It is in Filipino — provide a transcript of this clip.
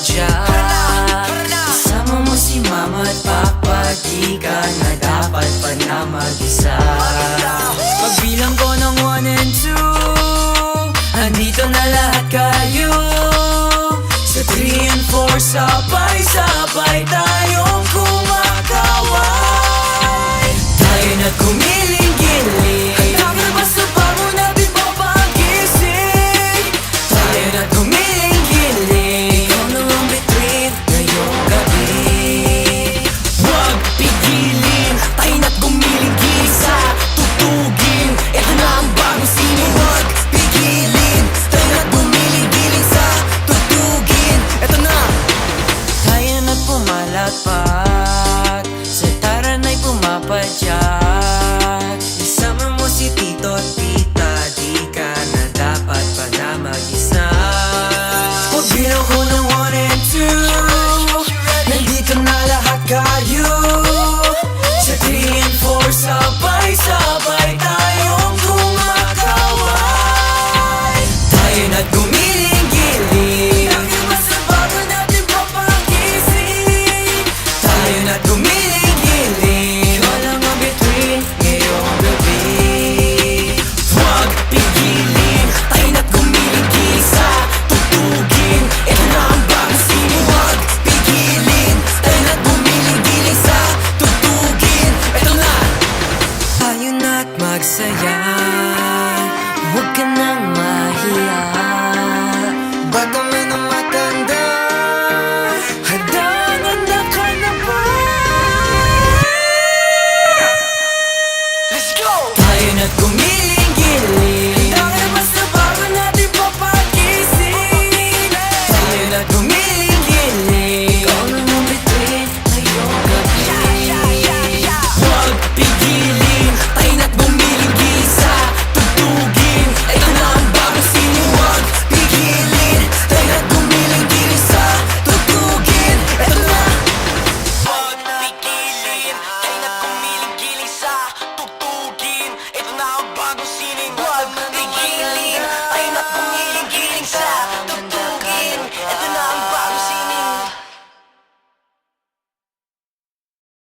mapadyak. Kasama mo si mama at papa, di ka na dapat pa na mag-isa. Pagbilang ko ng 1 and 2, andito na lahat kayo. Sa 3 and 4, sabay-sabay tayong kumakaway. Tayo na't gumiling-giling, handa ka ba sa bangon natin papagising? Tayo na't gumiling-giling, ikaw na ang bituin ngayong gabi. Huwag pigilin, tayo na't gumiling-giling sa tutugin. Ito na ang bagong sino. Huwag pigilin, tayo na't gumiling-giling sa tutugin. Ito na. Tayo na't pumalagpak, sa taran ay pumapadyak. Isama mo si tito at tita, di ka na dapat pa na mag-isa. Pagbilang ko ng 1 and 2, nandito na lahat kayo. Sa 3 and 4, sabay-sabay tayong kumakaway. Tayo na't gumiling-giling, handa ka ba sa bago natin papagising? Tayo na't gumiling-giling, walang ang between ngayong gabi. Huwag pigilin, tayo na't gumiling-giling sa tutugin. Ito na ang bagong sino. Huwag pigilin, tayo na't gumiling-giling sa tutugin. Ito na. Tayo na't magsaya, huwag ka nang mahiya. Bata man ang matanda, handa ka na ba? Let's go! Tayo na't gumiling-giling, handa ka na ba sa bago natin papagising? Tayo na't gumiling-giling,